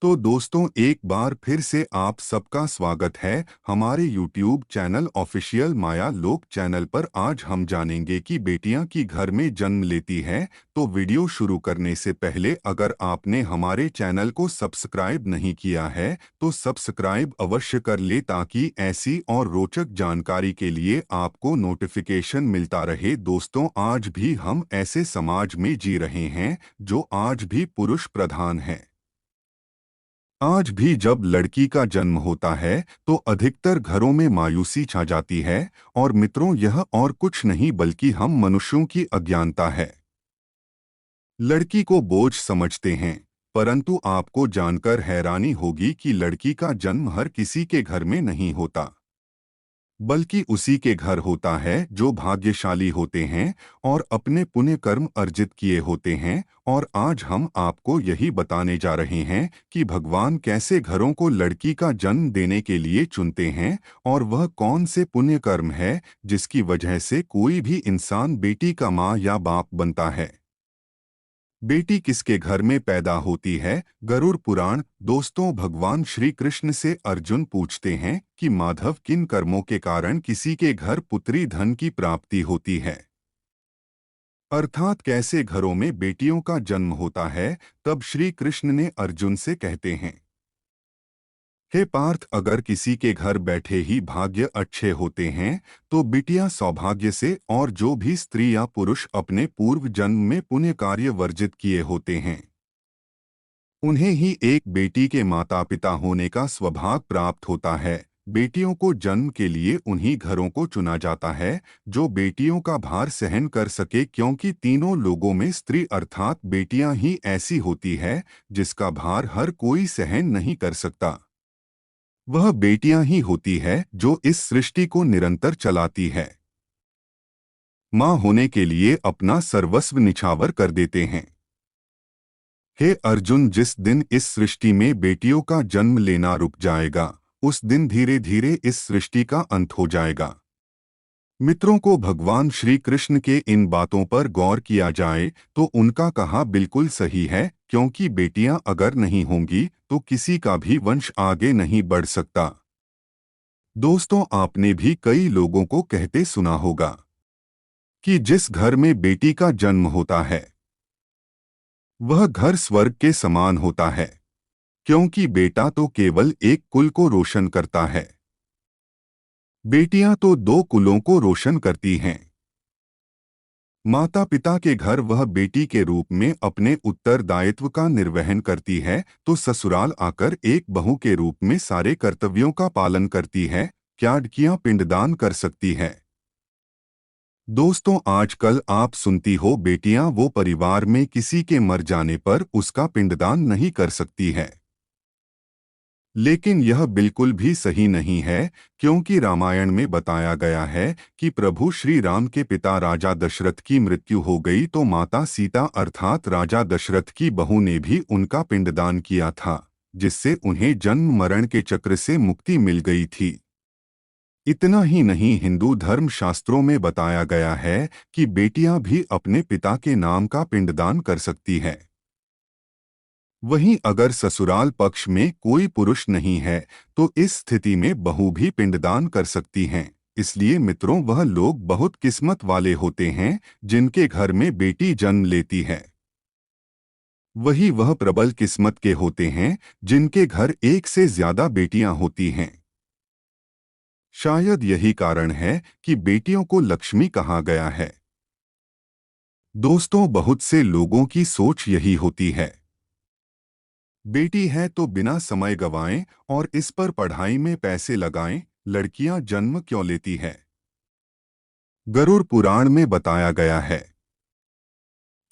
तो दोस्तों, एक बार फिर से आप सबका स्वागत है हमारे YouTube चैनल ऑफिशियल माया लोक चैनल पर। आज हम जानेंगे कि बेटियां की घर में जन्म लेती हैं। तो वीडियो शुरू करने से पहले अगर आपने हमारे चैनल को सब्सक्राइब नहीं किया है तो सब्सक्राइब अवश्य कर ले, ताकि ऐसी और रोचक जानकारी के लिए आपको नोटिफिकेशन मिलता रहे। दोस्तों, आज भी हम ऐसे समाज में जी रहे हैं जो आज भी पुरुष प्रधान है। आज भी जब लड़की का जन्म होता है तो अधिकतर घरों में मायूसी छा जाती है। और मित्रों, यह और कुछ नहीं बल्कि हम मनुष्यों की अज्ञानता है। लड़की को बोझ समझते हैं, परंतु आपको जानकर हैरानी होगी कि लड़की का जन्म हर किसी के घर में नहीं होता, बल्कि उसी के घर होता है जो भाग्यशाली होते हैं और अपने पुण्य कर्म अर्जित किए होते हैं। और आज हम आपको यही बताने जा रहे हैं कि भगवान कैसे घरों को लड़की का जन्म देने के लिए चुनते हैं, और वह कौन से पुण्य कर्म है जिसकी वजह से कोई भी इंसान बेटी का माँ या बाप बनता है। बेटी किसके घर में पैदा होती है? गरुड़ पुराण। दोस्तों, भगवान श्री कृष्ण से अर्जुन पूछते हैं कि माधव, किन कर्मों के कारण किसी के घर पुत्री धन की प्राप्ति होती है, अर्थात कैसे घरों में बेटियों का जन्म होता है। तब श्री कृष्ण ने अर्जुन से कहते हैं, हे पार्थ, अगर किसी के घर बैठे ही भाग्य अच्छे होते हैं तो बिटिया सौभाग्य से, और जो भी स्त्री या पुरुष अपने पूर्व जन्म में पुण्य कार्य वर्जित किए होते हैं उन्हें ही एक बेटी के माता पिता होने का सौभाग्य प्राप्त होता है। बेटियों को जन्म के लिए उन्हीं घरों को चुना जाता है जो बेटियों का भार सहन कर सके, क्योंकि तीनों लोगों में स्त्री अर्थात बेटियां ही ऐसी होती है जिसका भार हर कोई सहन नहीं कर सकता। वह बेटियां ही होती है जो इस सृष्टि को निरंतर चलाती है। मां होने के लिए अपना सर्वस्व निछावर कर देते हैं। हे अर्जुन, जिस दिन इस सृष्टि में बेटियों का जन्म लेना रुक जाएगा, उस दिन धीरे धीरे इस सृष्टि का अंत हो जाएगा। मित्रों को भगवान श्री कृष्ण के इन बातों पर गौर किया जाए तो उनका कहा बिल्कुल सही है, क्योंकि बेटियां अगर नहीं होंगी तो किसी का भी वंश आगे नहीं बढ़ सकता। दोस्तों, आपने भी कई लोगों को कहते सुना होगा कि जिस घर में बेटी का जन्म होता है वह घर स्वर्ग के समान होता है, क्योंकि बेटा तो केवल एक कुल को रोशन करता है, बेटियां तो दो कुलों को रोशन करती हैं। माता पिता के घर वह बेटी के रूप में अपने उत्तरदायित्व का निर्वहन करती है, तो ससुराल आकर एक बहू के रूप में सारे कर्तव्यों का पालन करती है, क्याडकियां पिंडदान कर सकती है। दोस्तों, आजकल आप सुनती हो बेटियां वो परिवार में किसी के मर जाने पर उसका पिंडदान नहीं कर सकती है। लेकिन यह बिल्कुल भी सही नहीं है, क्योंकि रामायण में बताया गया है कि प्रभु श्री राम के पिता राजा दशरथ की मृत्यु हो गई तो माता सीता अर्थात राजा दशरथ की बहू ने भी उनका पिंडदान किया था, जिससे उन्हें जन्म मरण के चक्र से मुक्ति मिल गई थी। इतना ही नहीं, हिंदू धर्म शास्त्रों में बताया गया है कि बेटियां भी अपने पिता के नाम का पिंडदान कर सकती है। वहीं अगर ससुराल पक्ष में कोई पुरुष नहीं है तो इस स्थिति में बहू भी पिंडदान कर सकती हैं। इसलिए मित्रों, वह लोग बहुत किस्मत वाले होते हैं जिनके घर में बेटी जन्म लेती है। वही वह प्रबल किस्मत के होते हैं जिनके घर एक से ज्यादा बेटियां होती हैं। शायद यही कारण है कि बेटियों को लक्ष्मी कहा गया है। दोस्तों, बहुत से लोगों की सोच यही होती है, बेटी है तो बिना समय गवाएं और इस पर पढ़ाई में पैसे लगाएं, लड़कियां जन्म क्यों लेती है। गरुड़ पुराण में बताया गया है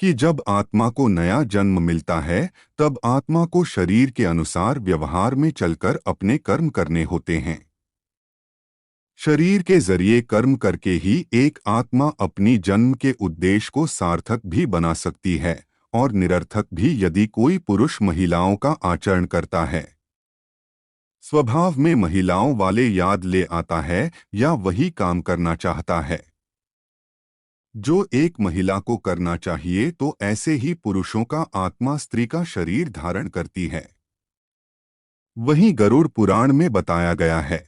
कि जब आत्मा को नया जन्म मिलता है तब आत्मा को शरीर के अनुसार व्यवहार में चलकर अपने कर्म करने होते हैं। शरीर के जरिए कर्म करके ही एक आत्मा अपनी जन्म के उद्देश्य को सार्थक भी बना सकती है और निरर्थक भी, यदि कोई पुरुष महिलाओं का आचरण करता है। स्वभाव में महिलाओं वाले याद ले आता है या वही काम करना चाहता है जो एक महिला को करना चाहिए, तो ऐसे ही पुरुषों का आत्मा स्त्री का शरीर धारण करती है। वहीं गरुड़ पुराण में बताया गया है,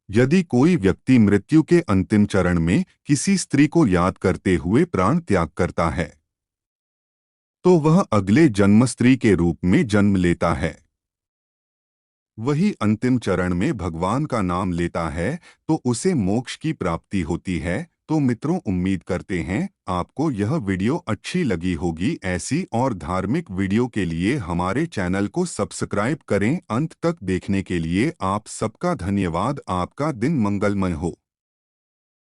यदि कोई व्यक्ति मृत्यु के अंतिम चरण में किसी स्त्री को याद करते हुए प्राण त्याग करता है तो वह अगले जन्म स्त्री के रूप में जन्म लेता है। वही अंतिम चरण में भगवान का नाम लेता है तो उसे मोक्ष की प्राप्ति होती है। तो मित्रों, उम्मीद करते हैं आपको यह वीडियो अच्छी लगी होगी। ऐसी और धार्मिक वीडियो के लिए हमारे चैनल को सब्सक्राइब करें। अंत तक देखने के लिए आप सबका धन्यवाद। आपका दिन मंगलमय हो।